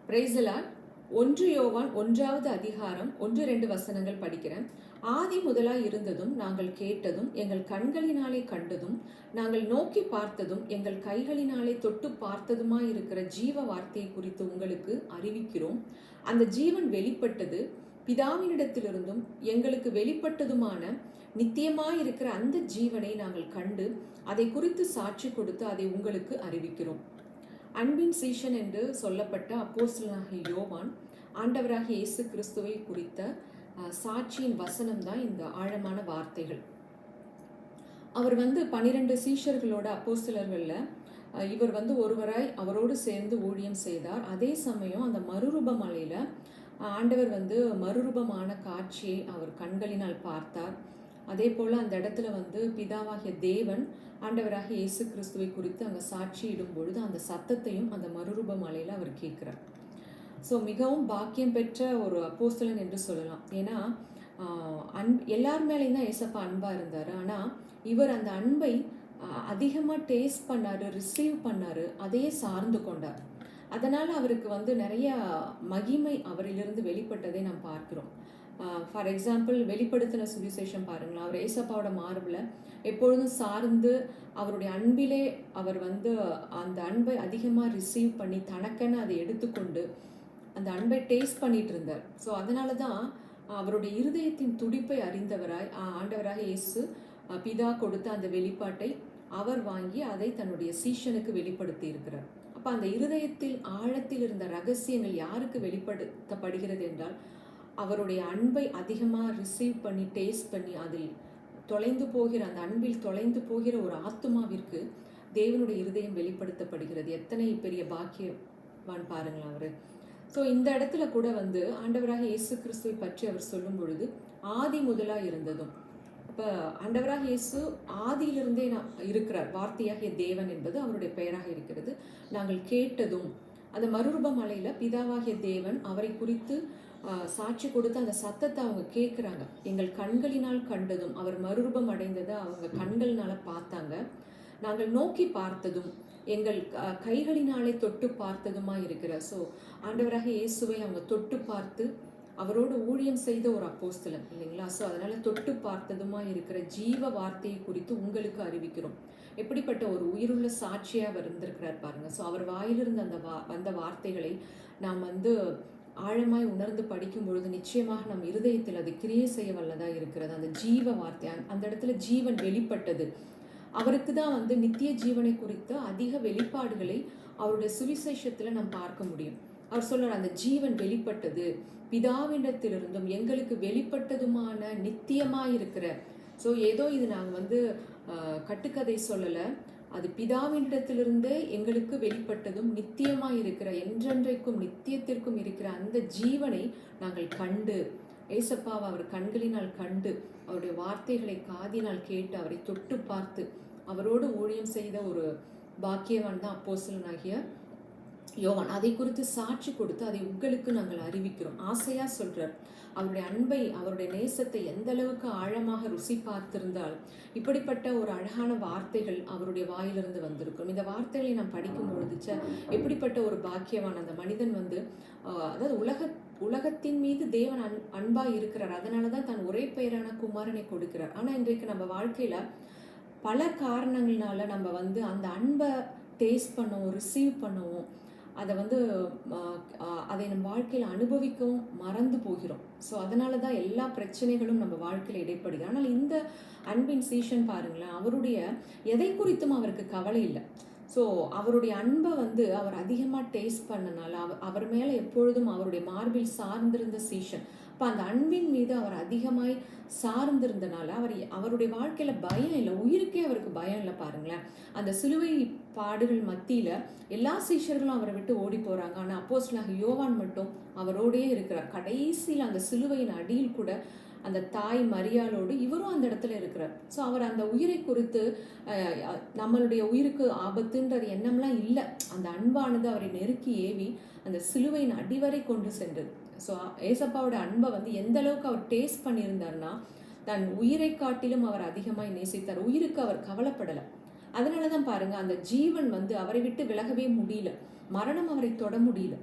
Praise the Lord. 1 யோவான் 1வது அதிகாரம் 1-2 வசனங்கள் படிக்கிறேன். ஆதி முதலாய் இருந்ததும் நாங்கள் கேட்டதும் எங்கள் கண்களினாலே கண்டதும் நாங்கள் நோக்கி பார்த்ததும் எங்கள் கைகளினாலே தொட்டு பார்த்ததுமாய் இருக்கிற ஜீவ வார்த்தையை குறித்து உங்களுக்கு அறிவிக்கிறோம். அந்த ஜீவன் வெளிப்பட்டது, பிதாவினிடத்திலிருந்தும் எங்களுக்கு வெளிப்பட்டதுமான நித்தியமாய் இருக்கிற அந்த ஜீவனை நாங்கள் கண்டு அதை குறித்து சாட்சி கொடுத்து அதை உங்களுக்கு அறிவிக்கிறோம். அன்பின் சீஷன் என்று சொல்லப்பட்ட அப்போஸ்தலனாகிய யோவான் ஆண்டவராகிய இயேசு கிறிஸ்துவை குறித்த சாட்சியின் வசனம் தான் இந்த ஆழமான வார்த்தைகள். அவர் 12 சீஷர்களோட அப்போஸ்தலர்கள்ல இவர் ஒருவராய் அவரோடு சேர்ந்து ஊழியம் செய்தார். அதே சமயம் அந்த மறுரூப மலையில ஆண்டவர் மறுரூபமான காட்சியை அவர் கண்களினால் பார்த்தார். அதே போல் அந்த இடத்துல பிதாவாகிய தேவன் ஆண்டவராகிய இயேசு கிறிஸ்துவை குறித்து அங்கே சாட்சியிடும் பொழுது அந்த சத்தத்தையும் அந்த மறுரூப மலையில் அவர் கேட்குறார். ஸோ மிகவும் பாக்கியம் பெற்ற ஒரு அப்போஸ்தலன் என்று சொல்லலாம். ஏன்னா எல்லார் மேலேயும் தான் ஏசப்பா அன்பாக இருந்தார். ஆனால் இவர் அந்த அன்பை அதிகமாக டேஸ்ட் பண்ணார், ரிசீவ் பண்ணார், அதையே சார்ந்து கொண்டார். அதனால் அவருக்கு நிறைய மகிமை அவரிலிருந்து வெளிப்பட்டதை நாம் பார்க்கிறோம். ஃபார் எக்ஸாம்பிள், வெளிப்படுத்தின சுவிசேஷம் பாருங்களேன். அவர் ஏசப்பாவோட மார்பில் எப்பொழுதும் சார்ந்து அவருடைய அன்பிலே அவர் அந்த அன்பை அதிகமாக ரிசீவ் பண்ணி தனக்கென அதை எடுத்துக்கொண்டு அந்த அன்பை டேஸ்ட் பண்ணிட்டு இருந்தார். ஸோ அதனால தான் அவருடைய இருதயத்தின் துடிப்பை அறிந்தவராய் ஆண்டவராக இயேசு பிதா கொடுத்த அந்த வெளிப்பாட்டை அவர் வாங்கி அதை தன்னுடைய சீஷனுக்கு வெளிப்படுத்தி இருக்கிறார். அப்போ அந்த இருதயத்தில் ஆழத்தில் இருந்த ரகசியங்கள் யாருக்கு வெளிப்படுத்தப்படுகிறது என்றால், அவருடைய அன்பை அதிகமாக ரிசீவ் பண்ணி டேஸ்ட் பண்ணி அதில் தொலைந்து போகிற அந்த அன்பில் தொலைந்து போகிற ஒரு ஆத்துமாவிற்கு தேவனுடைய இருதயம் வெளிப்படுத்தப்படுகிறது. எத்தனை பெரிய பாக்கியவான் பாருங்களா அவர். ஸோ இந்த இடத்துல கூட ஆண்டவராக இயேசு கிறிஸ்துவை பற்றி அவர் சொல்லும் பொழுது ஆதி முதலாக இருந்ததும், இப்போ ஆண்டவராக இயேசு ஆதியிலிருந்தே இருக்கிறார். வார்த்தையாகிய தேவன் என்பது அவருடைய பெயராக இருக்கிறது. நாங்கள் கேட்டதும் அந்த மறுரூப மலையில் பிதாவாகிய தேவன் அவரை குறித்து சாட்சி கொடுத்து அந்த சத்தத்தை அவங்க கேட்குறாங்க. எங்கள் கண்களினால் கண்டதும், அவர் மறுரூபம் அடைந்ததை அவங்க கண்களினால பார்த்தாங்க. நாங்கள் நோக்கி பார்த்ததும் எங்கள் கைகளினாலே தொட்டு பார்த்ததுமா இருக்கிற. ஸோ ஆண்டவராக இயேசுவை அவங்க தொட்டு பார்த்து அவரோடு ஊழியம் செய்த ஒரு அப்போஸ்தலன் இல்லைங்களா. ஸோ அதனால தொட்டு பார்த்ததுமா இருக்கிற ஜீவ வார்த்தையை குறித்து உங்களுக்கு அறிவிக்கிறோம். எப்படிப்பட்ட ஒரு உயிருள்ள சாட்சியாக அவர் இருந்திருக்கிறார் பாருங்க. ஸோ அவர் வாயிலிருந்து அந்த வார்த்தைகளை நாம் ஆழமாய் உணர்ந்து படிக்கும் பொழுது நிச்சயமாக நம் இருதயத்தில் அது கிரியை செய்ய வல்லதா இருக்கிறது. அந்த ஜீவ வார்த்தை, அந்த இடத்துல ஜீவன் வெளிப்பட்டது. அவருக்கு தான் நித்திய ஜீவனை குறித்த அதிக வெளிப்பாடுகளை அவருடைய சுவிசேஷத்தில் நாம் பார்க்க முடியும். அவர் சொல்றார், அந்த ஜீவன் வெளிப்பட்டது, பிதாவினிடத்திலிருந்தும் எங்களுக்கு வெளிப்பட்டதுமான நித்தியமாயிருக்கிற. ஸோ ஏதோ இது நாங்கள் கட்டுக்கதை சொல்லலை, அது பிதாவினிடத்திலிருந்தே எங்களுக்கு வெளிப்பட்டதும் நித்தியமாயிருக்கிற, என்றென்றைக்கும் நித்தியத்திற்கும் இருக்கிற அந்த ஜீவனை நாங்கள் கண்டு, ஏசப்பாவை அவர் கண்களினால் கண்டு, அவருடைய வார்த்தைகளை காதினால் கேட்டு, அவரை தொட்டு பார்த்து அவரோடு ஊழியம் செய்த ஒரு பாக்கியவான் தான் அப்போஸ்தலனாகிய யோவான். அதை குறித்து சாட்சி கொடுத்து அதை உங்களுக்கு நாங்கள் அறிவிக்கிறோம். ஆசையா சொல்றார். அவருடைய அன்பை, அவருடைய நேசத்தை எந்த அளவுக்கு ஆழமாக ருசி பார்த்திருந்தால் இப்படிப்பட்ட ஒரு அழகான வார்த்தைகள் அவருடைய வாயிலிருந்து வந்திருக்கும். இந்த வார்த்தைகளை நாம் படிக்கும் பொழுதுச்ச எப்படிப்பட்ட ஒரு பாக்கியவான் அந்த மனிதன். அதாவது உலகத்தின் மீது தேவன் அன்பா இருக்கிறார். அதனாலதான் தன் ஒரே பெயரான குமாரனை கொடுக்கிறார். ஆனா இன்றைக்கு நம்ம வாழ்க்கையில பல காரணங்கள்னால நம்ம அந்த அன்பை டேஸ்ட் பண்ணவும், ரிசீவ் பண்ணவும், அதை அதை நம்ம வாழ்க்கையில் அனுபவிக்கவும் மறந்து போகிறோம். ஸோ அதனால தான் எல்லா பிரச்சனைகளும் நம்ம வாழ்க்கையில் இடைப்படுது. ஆனால் இந்த அன்பின் சீஷன் பாருங்களேன், அவருடைய எதை குறித்தும் அவருக்கு கவலை இல்லை. ஸோ அவருடைய அன்பை அவர் அதிகமாக டேஸ்ட் பண்ணனால அவர் மேலே எப்பொழுதும் அவருடைய மார்பில் சார்ந்திருந்த சீஷன். இப்போ அந்த அன்பின் மீது அவர் அதிகமாய் சார்ந்திருந்தனால அவருடைய வாழ்க்கையில் பயம் இல்லை, உயிருக்கே அவருக்கு பயம் இல்லை. பாருங்களேன், அந்த சிலுவை பாடுகள் மத்தியில் எல்லா சீஷர்களும் அவரை விட்டு ஓடி போகிறாங்க. ஆனால் அப்போஸ்தலனாகிய யோவான் மட்டும் அவரோடே இருக்கிறார். கடைசியில் அந்த சிலுவையின் அடியில் கூட அந்த தாய் மரியாளோடு இவரும் அந்த இடத்துல இருக்கிறார். ஸோ அவர் அந்த உயிரை குறித்து நம்மளுடைய உயிருக்கு ஆபத்துன்றது எண்ணம்லாம் இல்லை. அந்த அன்பானது அவரை நெருக்கி ஏவி அந்த சிலுவையின் அடிவரை கொண்டு சென்றது. ஸோ ஏசப்பாவோட அன்பை எந்த அளவுக்கு அவர் டேஸ்ட் பண்ணியிருந்தார்னா, தன் உயிரை காட்டிலும் அவர் அதிகமாக நேசித்தார். உயிருக்கு அவர் கவலைப்படலை. அதனால தான் பாருங்க, அந்த ஜீவன் அவரை விட்டு விலகவே முடியல. மரணம் அவரை தொட முடியல.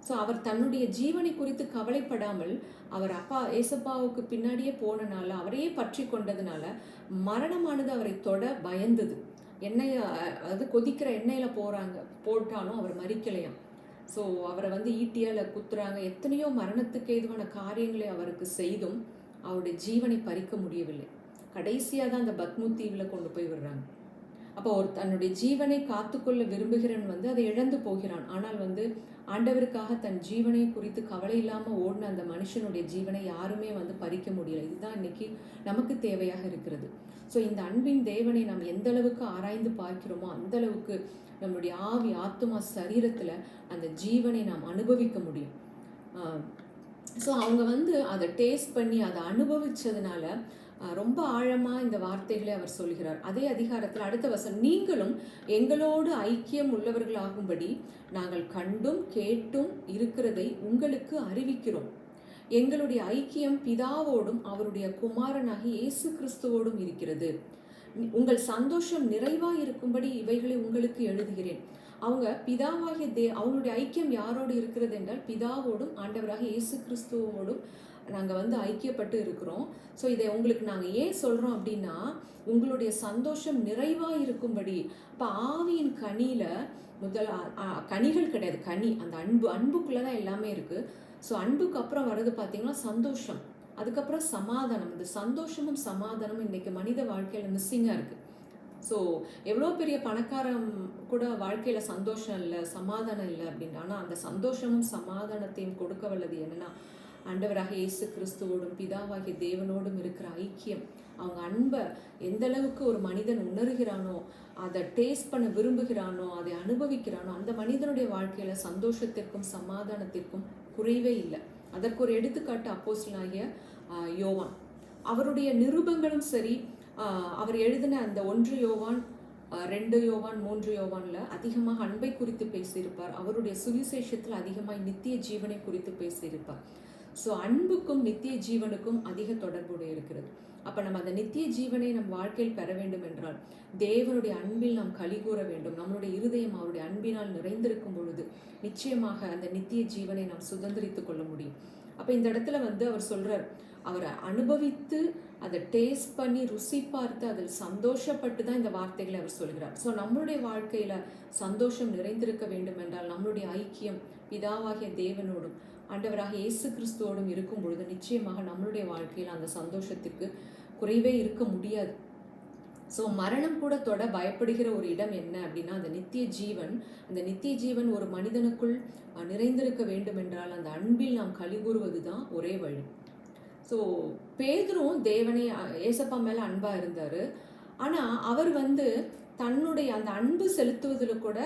ஸோ அவர் தன்னுடைய ஜீவனை குறித்து கவலைப்படாமல் அவர் அப்பா ஏசப்பாவுக்கு பின்னாடியே போனனால, அவரையே பற்றி கொண்டதுனால மரணமானது அவரை தொட பயந்தது. எண்ணெய் அது கொதிக்கிற எண்ணெயில் போட்டாலும் அவர் மறிக்கலையாம். ஸோ அவரை வந்து ஈட்டியால் குத்துறாங்க, எத்தனையோ மரணத்துக்கு ஏதுவான காரியங்களை அவருக்கு செய்தும் அவருடைய ஜீவனை பறிக்க முடியவில்லை. கடைசியாக தான் அந்த பத்மு தீவில் கொண்டு போய் விடுறாங்க. அப்போ ஒரு தன்னுடைய ஜீவனை காத்துக்கொள்ள விரும்புகிறவன் வந்து அதை இழந்து போகிறான். ஆனால் வந்து ஆண்டவருக்காக தன் ஜீவனை குறித்து கவலை இல்லாமல் ஓடின அந்த மனுஷனுடைய ஜீவனை யாருமே வந்து பறிக்க முடியல. இதுதான் இன்னைக்கு நமக்கு தேவையாக இருக்கிறது. ஸோ இந்த அன்பின் தேவனை நாம் எந்த அளவுக்கு ஆராய்ந்து பார்க்கிறோமோ அந்த அளவுக்கு நம்மளுடைய ஆவி, ஆத்துமா, சரீரத்தில் அந்த ஜீவனை நாம் அனுபவிக்க முடியும். ஸோ அவங்க வந்து அதை டேஸ்ட் பண்ணி அதை அனுபவிச்சதுனால ரொம்ப ஆழமாக இந்த வார்த்தைகளை அவர் சொல்கிறார். அதே அதிகாரத்தில் அடுத்த வசனம், நீங்களும் எங்களோடு ஐக்கியம் உள்ளவர்களாகும்படி நாங்கள் கண்டும் கேட்டும் இருக்கிறதை உங்களுக்கு அறிவிக்கிறோம். எங்களுடைய ஐக்கியம் பிதாவோடும் அவருடைய குமாரனாகி இயேசு கிறிஸ்துவோடும் இருக்கிறது. உங்கள் சந்தோஷம் நிறைவாக இருக்கும்படி இவைகளை உங்களுக்கு எழுதுகிறேன். அவங்க பிதாவாகிய அவங்களுடைய ஐக்கியம் யாரோடு இருக்கிறது என்றால் பிதாவோடும் ஆண்டவராக இயேசு கிறிஸ்துவோடும் நாங்கள் வந்து ஐக்கியப்பட்டு இருக்கிறோம். ஸோ இதை உங்களுக்கு நாங்கள் ஏன் சொல்கிறோம் அப்படின்னா, உங்களுடைய சந்தோஷம் நிறைவாக இருக்கும்படி. இப்போ ஆவியின் கனியில் கனிகள் கிடையாது, கனி அந்த அன்புக்குள்ளே தான் எல்லாமே இருக்குது. ஸோ அன்புக்கு அப்புறம் வர்றது பார்த்தீங்கன்னா சந்தோஷம், அதுக்கப்புறம் சமாதானம். இந்த சந்தோஷமும் சமாதானமும் இன்றைக்கி மனித வாழ்க்கையில் மிஸ்ஸிங்காக இருக்குது. ஸோ எவ்வளோ பெரிய பணக்காரம் கூட வாழ்க்கையில் சந்தோஷம் இல்லை, சமாதானம் இல்லை அப்படின்னா, ஆனால் அந்த சந்தோஷமும் சமாதானத்தையும் கொடுக்க வல்லது என்னென்னா ஆண்டவராக இயேசு கிறிஸ்துவோடும் பிதாவாகிய தேவனோடும் இருக்கிற ஐக்கியம். அவங்க அன்பை எந்த அளவுக்கு ஒரு மனிதன் உணர்கிறானோ, அதை டேஸ்ட் பண்ண விரும்புகிறானோ, அதை அனுபவிக்கிறானோ, அந்த மனிதனுடைய வாழ்க்கையில் சந்தோஷத்திற்கும் சமாதானத்திற்கும் குறைவே இல்லை. அதற்கு ஒரு எடுத்துக்காட்டு அப்போஸ்தலனாகிய யோவான். அவருடைய நிருபங்களும் சரி, அவர் எழுதின அந்த 1 யோவான், 2 யோவான், 3 யோவான்ல அதிகமாக அன்பை குறித்து பேசியிருப்பார். அவருடைய சுவிசேஷத்தில் அதிகமாக நித்திய ஜீவனை குறித்து பேசியிருப்பார். ஸோ அன்புக்கும் நித்திய ஜீவனுக்கும் அதிக தொடர்புடைய இருக்கிறது. அப்போ நம்ம அந்த நித்திய ஜீவனை நம் வாழ்க்கையில் பெற வேண்டும் என்றால் தேவனுடைய அன்பில் நாம் கலிகூற வேண்டும். நம்மளுடைய இருதயம் அவருடைய அன்பினால் நிறைந்திருக்கும் பொழுது நிச்சயமாக அந்த நித்திய ஜீவனை நாம் சுதந்திரித்து கொள்ள முடியும். அப்போ இந்த இடத்துல வந்து அவர் சொல்றார், அவரை அனுபவித்து அதை டேஸ்ட் பண்ணி ருசி பார்த்து அதில் சந்தோஷப்பட்டு தான் இந்த வார்த்தைகளை அவர் சொல்கிறார். ஸோ நம்மளுடைய வாழ்க்கையில் சந்தோஷம் நிறைந்திருக்க வேண்டும் என்றால் நம்மளுடைய ஐக்கியம் பிதாவாகிய தேவனோடும் ஆண்டவராக இயேசு கிறிஸ்துவோடும் இருக்கும் பொழுது நிச்சயமாக நம்மளுடைய வாழ்க்கையில் அந்த சந்தோஷத்திற்கு குறைவே இருக்க முடியாது. ஸோ மரணம் கூட தொட பயப்படுகிற ஒரு இடம் என்ன அப்படின்னா அந்த நித்திய ஜீவன். அந்த நித்திய ஜீவன் ஒரு மனிதனுக்குள் நிறைந்திருக்க வேண்டும் என்றால் அந்த அன்பில் நாம் கலிகூறுவது தான் ஒரே வழி. ஸோ பேதுரும் தேவனை ஏசப்பா மேலே அன்பாக இருந்தார். ஆனால் அவர் வந்து தன்னுடைய அந்த அன்பு செலுத்துவதில் கூட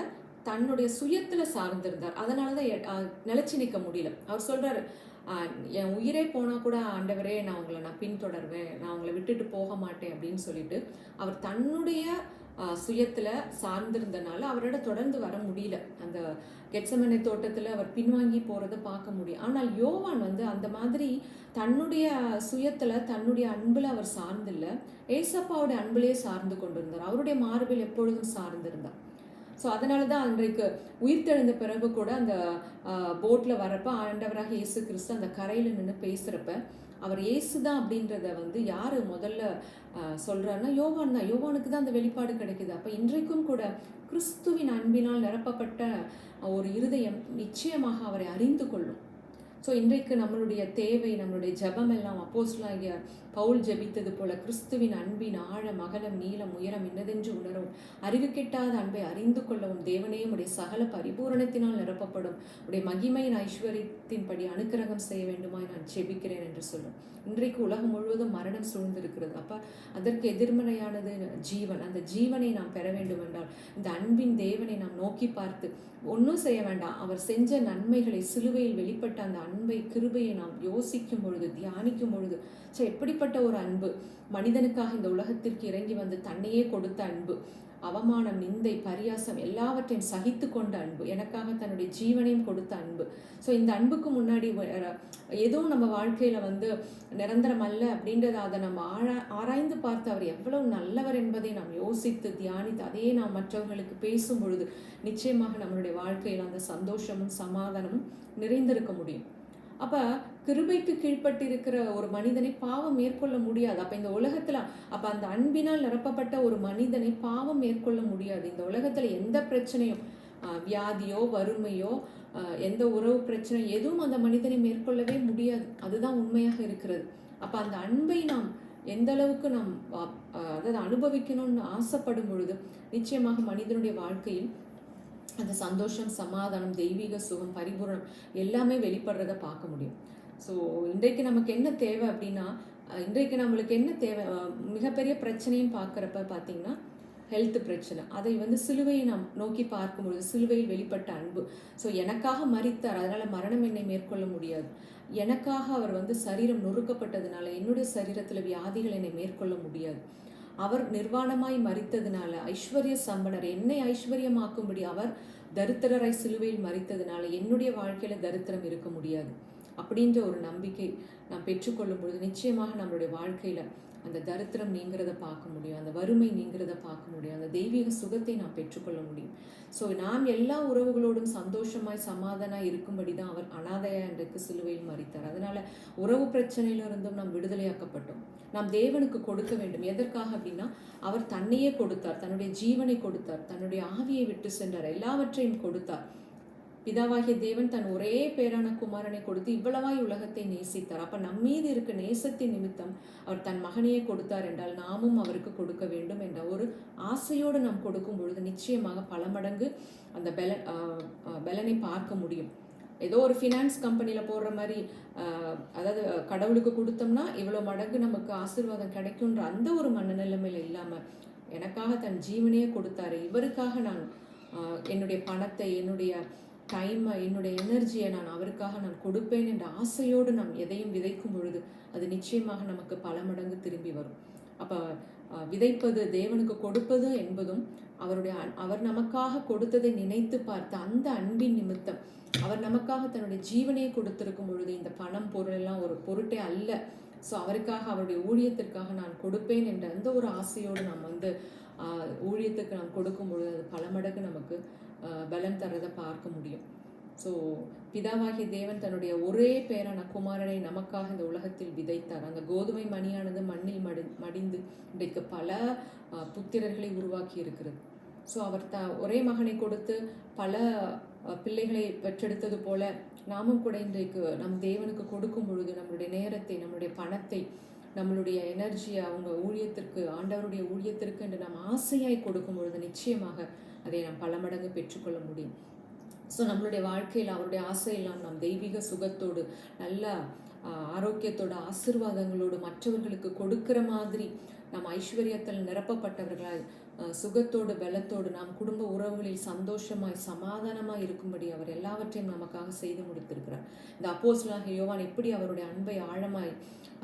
தன்னுடைய சுயத்தில் சார்ந்திருந்தார். அதனால தான் நிலச்சி நிற்க முடியல. அவர் சொல்கிறார், என் உயிரே போனால் கூட ஆண்டவரே நான் பின்தொடர்வேன், நான் உங்களை விட்டுட்டு போக மாட்டேன் அப்படின்னு சொல்லிட்டு அவர் தன்னுடைய சுயத்தில் சார்ந்திருந்தனால அவரோட தொடர்ந்து வர முடியல. அந்த கெத்செமனே தோட்டத்தில் அவர் பின்வாங்கி போகிறத பார்க்க முடியும். ஆனால் யோவான் வந்து அந்த மாதிரி தன்னுடைய சுயத்தில் தன்னுடைய அன்பில் அவர் சார்ந்தில்லை, ஏசப்பாவுடைய அன்பிலே சார்ந்து கொண்டிருந்தார். அவருடைய மார்பில் எப்பொழுதும் சார்ந்திருந்தார். ஸோ அதனால தான் அன்றைக்கு உயிர்த்தெழுந்த பிறகு கூட அந்த போட்டில் வரப்போ ஆண்டவராக இயேசு கிறிஸ்து அந்த கரையில் நின்று பேசுகிறப்ப அவர் இயேசு தான் அப்படின்றத வந்து யார் முதல்ல சொல்கிறாருன்னா யோவான் தான். யோவானுக்கு தான் அந்த வெளிப்பாடு கிடைக்குது. அப்போ இன்றைக்கும் கூட கிறிஸ்துவின் அன்பினால் நிரப்பப்பட்ட ஒரு இருதயம் நிச்சயமாக அவரை அறிந்து கொள்ளும். ஸோ இன்றைக்கு நம்மளுடைய தேவை, நம்மளுடைய ஜபம் எல்லாம் அப்போஸ்தலனாகிய பவுல் ஜெபித்தது போல கிறிஸ்துவின் அன்பின் ஆழம், அகலம், நீளம், உயரம் இன்னதென்று உணரவும், அறிவு கெட்டாத அன்பை அறிந்து கொள்ளவும், தேவனே உடைய சகல பரிபூரணத்தினால் நிரப்பப்படும் உடைய மகிமையின் ஐஸ்வர்யத்தின்படி அனுக்கிரகம் செய்ய வேண்டுமாய் நான் ஜெபிக்கிறேன் என்று சொல்லும். இன்றைக்கு உலகம் முழுவதும் மரணம் சூழ்ந்திருக்கிறது. அப்போ அதற்கு எதிர்மறையானது ஜீவன். அந்த ஜீவனை நாம் பெற வேண்டும் என்றால் இந்த அன்பின் தேவனை நாம் நோக்கி பார்த்து ஒன்றும் செய்ய வேண்டாம், அவர் செஞ்ச நன்மைகளை, சிலுவையில் வெளிப்பட்ட அந்த அன்பை, கிருபையை நாம் யோசிக்கும் பொழுது, தியானிக்கும் பொழுது, எப்படிப்பட்ட ஒரு அன்பு! மனிதனுக்காக இந்த உலகத்திற்கு இறங்கி வந்து தன்னையே கொடுத்த அன்பு. அவமானம், நிந்தை, பரியாசம் எல்லாவற்றையும் சகித்து கொண்ட அன்பு, எனக்காக தன்னுடைய ஜீவனையும் கொடுத்த அன்பு. ஸோ இந்த அன்புக்கு முன்னாடி எதுவும் நம்ம வாழ்க்கையில் வந்து நிரந்தரம் அல்ல அப்படின்றத அதை நம்ம ஆராய்ந்து பார்த்து அவர் எவ்வளவு நல்லவர் என்பதை நாம் யோசித்து தியானித்து அதையே நாம் மற்றவர்களுக்கு பேசும் பொழுது நிச்சயமாக நம்மளுடைய வாழ்க்கையில் அந்த சந்தோஷமும் சமாதானமும் நிறைந்திருக்க முடியும். அப்போ கிருபைக்கு கீழ்ப்பட்டிருக்கிற ஒரு மனிதனை பாவம் மேற்கொள்ள முடியாது. அப்போ இந்த உலகத்தில் அப்போ அந்த அன்பினால் நிரப்பப்பட்ட ஒரு மனிதனை பாவம் மேற்கொள்ள முடியாது. இந்த உலகத்தில் எந்த பிரச்சனையும், வியாதியோ வறுமையோ எந்த உறவு பிரச்சனை எதுவும் அந்த மனிதனை மேற்கொள்ளவே முடியாது. அதுதான் உண்மையாக இருக்கிறது. அப்போ அந்த அன்பை நாம் எந்த அளவுக்கு நாம் அதாவது அனுபவிக்கணும்னு ஆசைப்படும் பொழுது நிச்சயமாக மனிதனுடைய வாழ்க்கையில் அந்த சந்தோஷம், சமாதானம், தெய்வீக சுகம், பரிபூரணம் எல்லாமே வெளிப்படுறத பார்க்க முடியும். ஸோ இன்றைக்கு நமக்கு என்ன தேவை அப்படின்னா, இன்றைக்கு நம்மளுக்கு என்ன தேவை, மிகப்பெரிய பிரச்சனையும் பார்க்குறப்ப பார்த்தீங்கன்னா ஹெல்த் பிரச்சனை. அதை வந்து சிலுவையை நாம் நோக்கி பார்க்கும்பொழுது சிலுவையில் வெளிப்பட்ட அன்பு. ஸோ எனக்காக மரித்தார், அதனால் மரணம் என்னை மேற்கொள்ள முடியாது. எனக்காக அவர் வந்து சரீரம் நொறுக்கப்பட்டதுனால என்னுடைய சரீரத்தில் வியாதிகள் என்னை மேற்கொள்ள முடியாது. அவர் நிர்வாணமாய் மரித்ததுனால ஐஸ்வர்ய சம்பனர் என்னை ஐஸ்வர்யமாக்கும்படி அவர் தரித்திரராய் சிலுவையில் மரித்ததுனால என்னுடைய வாழ்க்கையில தரித்திரம் இருக்க முடியாது அப்படின்ற ஒரு நம்பிக்கை நாம் பெற்றுக்கொள்ளும் பொழுது நிச்சயமாக நம்மளுடைய வாழ்க்கையில அந்த தரித்திரம் நீங்கிறத பார்க்க முடியும், அந்த வறுமை நீங்கிறத பார்க்க முடியும், அந்த தெய்வீக சுகத்தை நாம் பெற்றுக்கொள்ள முடியும். ஸோ நாம் எல்லா உறவுகளோடும் சந்தோஷமாய் சமாதானமாய் இருக்கும்படி தான் அவர் அனாதையா இன்றைக்கு சிலுவையில் மரித்தார். அதனால உறவு பிரச்சனையிலிருந்தும் நாம் விடுதலையாக்கப்பட்டோம். நாம் தேவனுக்கு கொடுக்க வேண்டும். எதற்காக அப்படின்னா அவர் தன்னையே கொடுத்தார், தன்னுடைய ஜீவனை கொடுத்தார், தன்னுடைய ஆவியை விட்டு சென்றார், எல்லாவற்றையும் கொடுத்தார். பிதாவாகிய தேவன் தன் ஒரே பேரான குமாரனை கொடுத்து இவ்வளவாய் உலகத்தை நேசித்தார். அப்ப நம்மீது இருக்க நேசத்தின் நிமித்தம் அவர் தன் மகனையே கொடுத்தார் என்றால் நாமும் அவருக்கு கொடுக்க வேண்டும் என்ற ஒரு ஆசையோடு நாம் கொடுக்கும் பொழுது நிச்சயமாக பல மடங்கு அந்த பலனை பார்க்க முடியும். ஏதோ ஒரு ஃபினான்ஸ் கம்பெனியில் போடுற மாதிரி, அதாவது கடவுளுக்கு கொடுத்தோம்னா இவ்வளோ மடங்கு நமக்கு ஆசீர்வாதம் கிடைக்குன்ற அந்த ஒரு மனநிலைமையில் இல்லாமல் எனக்காக தன் ஜீவனையே கொடுத்தாரு, இவருக்காக நான் என்னுடைய பணத்தை, என்னுடைய டைமை, என்னுடைய எனர்ஜியை நான் அவருக்காக நான் கொடுப்பேன் என்ற ஆசையோடு நாம் எதையும் விதைக்கும் பொழுது அது நிச்சயமாக நமக்கு பல மடங்கு திரும்பி வரும். அப்போ விதைப்பது, தேவனுக்கு கொடுப்பது என்பதும் அவர் நமக்காக கொடுத்ததை நினைத்து பார்த்த அந்த அன்பின் நிமித்தம் அவர் நமக்காக தன்னுடைய ஜீவனையை கொடுத்திருக்கும் பொழுது இந்த பணம், பொருள் எல்லாம் ஒரு பொருட்டே அல்ல. ஸோ அவருக்காக, அவருடைய ஊழியத்திற்காக நான் கொடுப்பேன் என்ற அந்த ஒரு ஆசையோடு நாம் வந்து ஊழியத்துக்கு நாம் கொடுக்கும் பொழுது அது பல மடங்கு நமக்கு பலன் தரதை பார்க்க முடியும். ஸோ பிதாவாகிய தேவன் தன்னுடைய ஒரே பேரான குமாரனை நமக்காக இந்த உலகத்தில் விதைத்தார். அந்த கோதுமை மணியானது மண்ணில் மடிந்து இன்றைக்கு பல புத்திரர்களை உருவாக்கி இருக்கிறது. ஸோ அவர் ஒரே மகனை கொடுத்து பல பிள்ளைகளை பெற்றெடுத்தது போல நாமும் கூட இன்றைக்கு நம் தேவனுக்கு கொடுக்கும் பொழுது நம்மளுடைய நேரத்தை, நம்மளுடைய பணத்தை, நம்மளுடைய எனர்ஜியை அவங்க ஊழியத்திற்கு, ஆண்டவருடைய ஊழியத்திற்கு என்று நாம் ஆசையாய் கொடுக்கும் பொழுது நிச்சயமாக அதை நாம் பல மடங்கு பெற்றுக்கொள்ள முடியும். ஸோ நம்மளுடைய வாழ்க்கையில் அவருடைய ஆசையெல்லாம் நாம் தெய்வீக சுகத்தோடு, நல்ல ஆரோக்கியத்தோடு, ஆசீர்வாதங்களோடு மற்றவர்களுக்கு கொடுக்கிற மாதிரி நாம் ஐஸ்வர்யத்தில் நிரப்பப்பட்டவர்களாய் சுகத்தோடு பலத்தோடு நாம் குடும்ப உறவுகளில் சந்தோஷமாய் சமாதானமாய் இருக்கும்படி அவர் எல்லாவற்றையும் நமக்காக செய்து முடித்திருக்கிறார். இந்த அப்போஸ்தலனாகிய யோவான் எப்படி அவருடைய அன்பை ஆழமாய்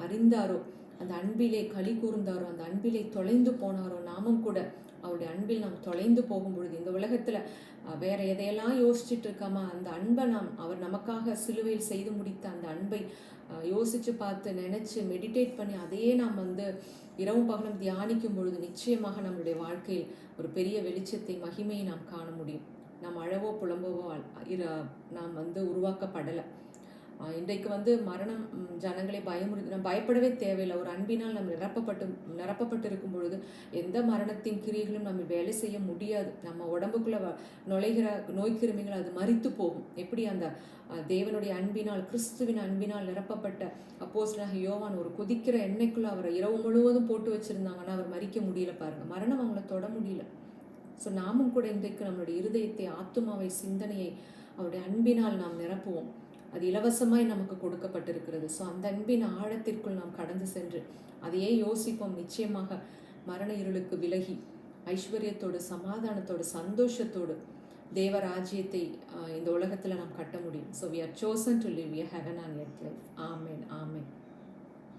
அறிந்தாரோ, அந்த அன்பிலே களி கூர்ந்தாரோ, அந்த அன்பிலே தொலைந்து போனாரோ, நாமும் கூட அவருடைய அன்பில் நாம் தொலைந்து போகும் பொழுது இந்த உலகத்துல வேற எதையெல்லாம் யோசிச்சுட்டு இருக்காம அந்த அன்பை அவர் நமக்காக சிலுவையில் செய்து முடித்த அந்த அன்பை யோசிச்சு பார்த்து நினைச்சு மெடிடேட் பண்ணி அதையே நாம் வந்து இரவும் பகலும் தியானிக்கும் பொழுது நிச்சயமாக நம்மளுடைய வாழ்க்கையில் ஒரு பெரிய வெளிச்சத்தை, மகிமையை நாம் காண முடியும். நாம் அழவோ புலம்பவோ நாம் வந்து உருவாக்கப்படலை. இன்றைக்கு வந்து மரணம் ஜனங்களை பயமுறுத்தி நாம் பயப்படவே தேவையில்லை. ஒரு அன்பினால் நம்ம நிரப்பப்பட்டு இருக்கும் பொழுது எந்த மரணத்தின் கிரியைகளும் நம்ம வேலை செய்ய முடியாது. நம்ம உடம்புக்குள்ள நுழைகிற நோய்க்கிருமிகள் அது மரித்து போகும். எப்படி அந்த தேவனுடைய அன்பினால், கிறிஸ்துவின் அன்பினால் நிரப்பப்பட்ட அப்போஸ்தலனாகிய யோவான் ஒரு கொதிக்கிற எண்ணெய்க்குள்ள அவரை இரவு முழுவதும் போட்டு வச்சிருந்தாங்கன்னா அவர் மரிக்க முடியல பாருங்க, மரணம் அவங்கள தொட முடியல. ஸோ நாமும் கூட இன்றைக்கு நம்மளுடைய இருதயத்தை, ஆத்துமாவை, சிந்தனையை அவருடைய அன்பினால் நாம் நிரப்புவோம். அது இலவசமாய் நமக்கு கொடுக்கப்பட்டிருக்கிறது. ஸோ அந்த அன்பின் ஆழத்திற்குள் நாம் கடந்து சென்று அதையே யோசிப்போம். நிச்சயமாக மரண இருளுக்கு விலகி ஐஸ்வர்யத்தோடு, சமாதானத்தோடு, சந்தோஷத்தோடு தேவராஜ்யத்தை இந்த உலகத்தில் நாம் கட்ட முடியும். So we are chosen to live a heaven on earth life. Amen, amen.